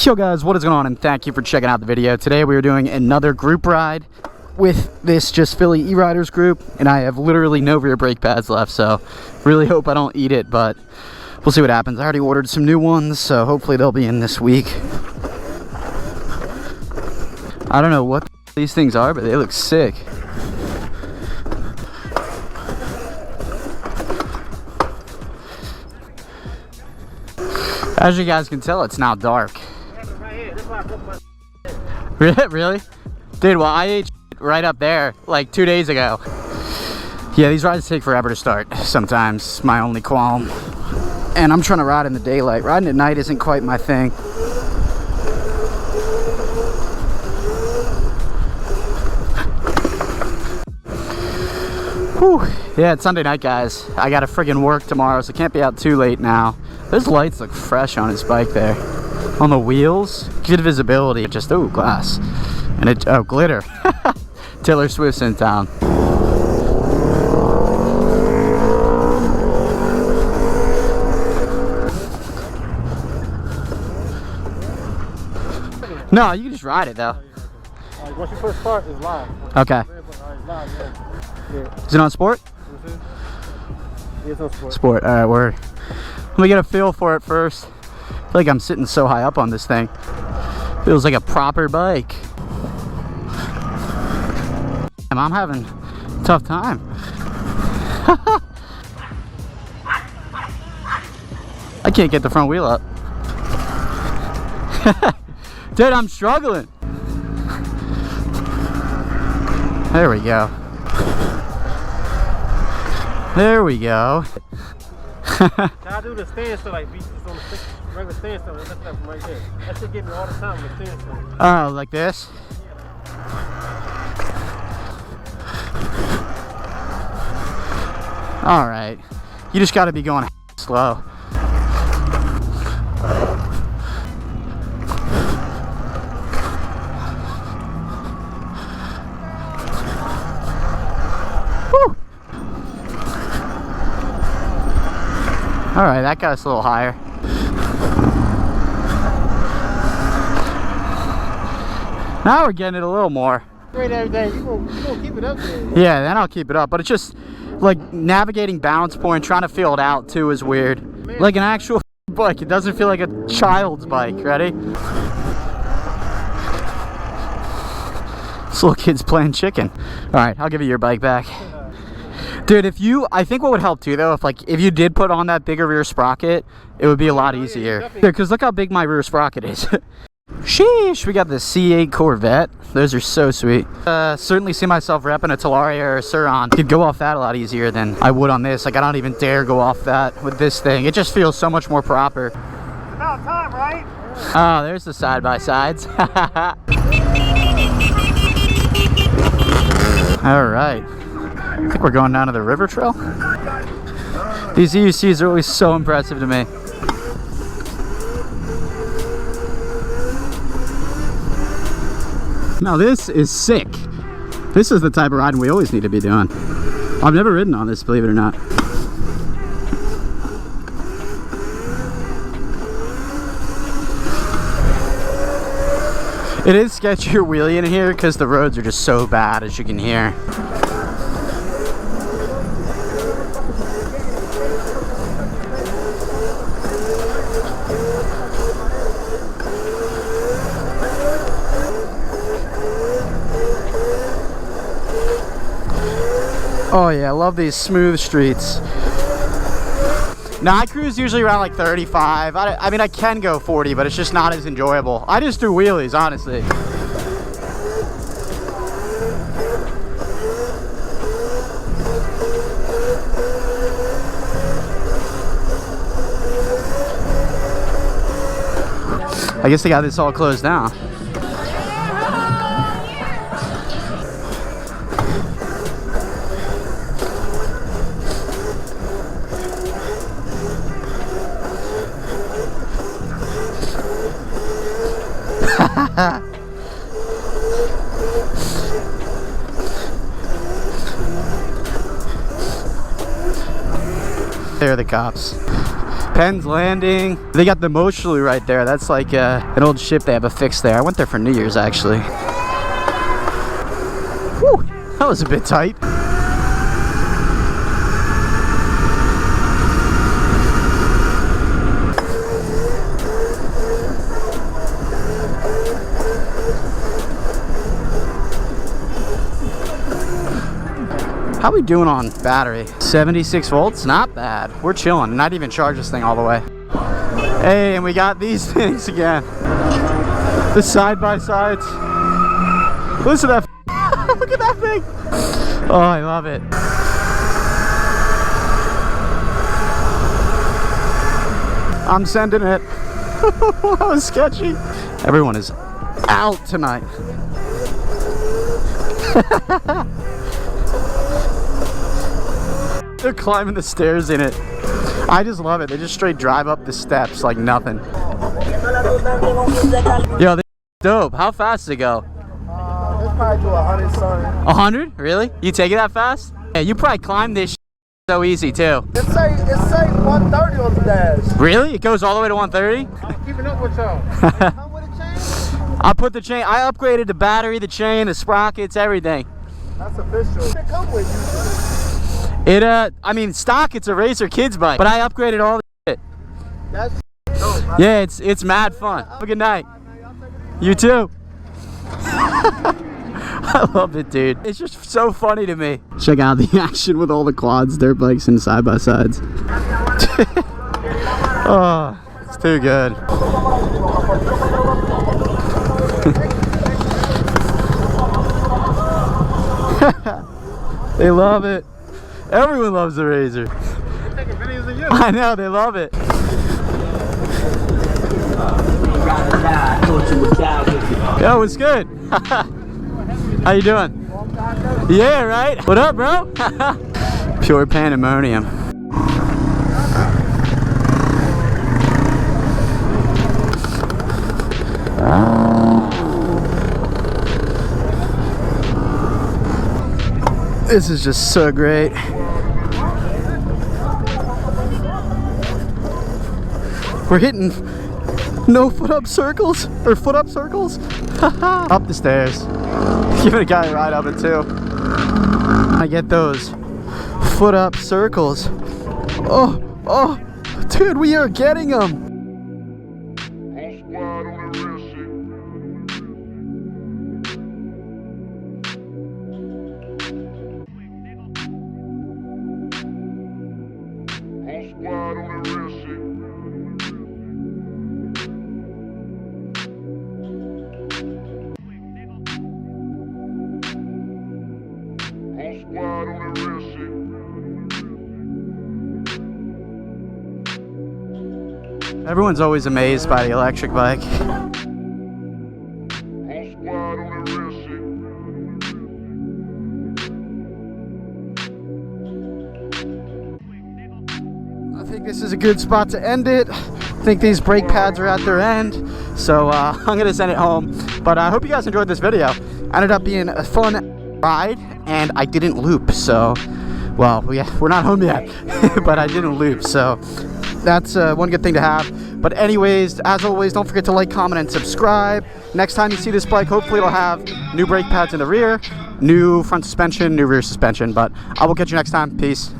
Yo guys, what is going on, and thank you for checking out the video. Today we are doing another group ride with this just Philly e-riders group, and I have literally no rear brake pads left, so really hope I don't eat it, but we'll see what happens. I already ordered some new ones, so hopefully they'll be in this week. I don't know what these things are, but they look sick. As you guys can tell, it's now dark. Really? Dude, well, I ate right up there like 2 days ago. Yeah, these rides take forever to start sometimes. My only qualm. And I'm trying to ride in the daylight. Riding at night isn't quite my thing. Whew. Yeah, it's Sunday night, guys. I gotta friggin' work tomorrow, so can't be out too late now. Those lights look fresh on his bike there. On the wheels, good visibility. Just, oh, glass. And it, oh, glitter. Taylor Swift's in town. No, you can just ride it though. Once you first start, it's live. Okay. Is it on sport? Yeah, it's on sport. Sport, alright, word. Let me get a feel for it first. I feel like I'm sitting so high up on this thing. Feels like a proper bike. I'm having a tough time. I can't get the front wheel up. Dude, I'm struggling. There we go. There we go. I do the standstill like beats on the regular standstill. That's that from right there. That shit get me all the time with standstill. Oh, like this? All right. You just got to be going slow. All right, that got us a little higher. Now we're getting it a little more. Great every day. You gonna keep it up there. Yeah, then I'll keep it up. But it's just like navigating balance point, trying to feel it out too is weird. Man. Like an actual bike. It doesn't feel like a child's bike. Ready? This little kid's playing chicken. All right, I'll give you your bike back. Dude, I think what would help too though, if you did put on that bigger rear sprocket, it would be a lot easier. Because look how big my rear sprocket is. Sheesh, we got the C8 Corvette. Those are so sweet. Certainly see myself repping a Talaria or a Suron. Could go off that a lot easier than I would on this. Like I don't even dare go off that with this thing. It just feels so much more proper. About time, right? Oh, there's the side-by-sides. All right. I think we're going down to the river trail. These EUCs are always so impressive to me. Now this is sick. This is the type of riding we always need to be doing. I've never ridden on this, believe it or not. It is sketchier wheelie in here because the roads are just so bad, as you can hear. Oh yeah, I love these smooth streets. Now I cruise usually around like 35. I mean I can go 40, but it's just not as enjoyable. I just do wheelies, honestly. I guess they got this all closed down. There are the cops. Penn's Landing. They got the Moshulu right there. That's like an old ship they have affixed there. I went there for New Year's actually. Whew, that was a bit tight. How we doing on battery? 76 volts, not bad. We're chilling, not even charge this thing all the way. Hey, and we got these things again. The side-by-sides. Listen to that. Look at that thing. Oh, I love it. I'm sending it. That was sketchy. Everyone is out tonight. They're climbing the stairs in it. I just love it. They just straight drive up the steps like nothing. Yo, this is dope. How fast does it go? It's probably do 100 something. 100? Really? You take it that fast? Yeah, you probably climb this so easy too. It say 130 on the dash. Really? It goes all the way to 130? I'm keeping up with y'all. Come with a chain? I put the chain. I upgraded the battery, the chain, the sprockets, everything. That's official. It come with you. It I mean stock it's a Racer Kids bike, but I upgraded all the shit. That's dope. Yeah, it's mad fun. Have a good night. You too. I love it, dude. It's just so funny to me. Check out the action with all the quads, dirt bikes, and side-by-sides. Oh, it's too good. They love it. Everyone loves the Razor. They're taking videos of you. I know, they love it. Yo, what's good? How you doing? Yeah, right? What up, bro? Pure pandemonium. This is just so great. We're hitting no foot up circles or foot up circles. Up the stairs. Giving a guy a ride up it too. I get those foot up circles. Oh, dude, we are getting them. Everyone's always amazed by the electric bike. I think this is a good spot to end it. I think these brake pads are at their end, so I'm gonna send it home. But I hope you guys enjoyed this video. Ended up being a fun ride, and I didn't loop, so well, we're not home yet, but I didn't loop, so that's one good thing to have. But anyways, as always, don't forget to like, comment, and subscribe. Next time you see this bike, hopefully it'll have new brake pads in the rear, new front suspension, new rear suspension. But I will catch you next time. Peace.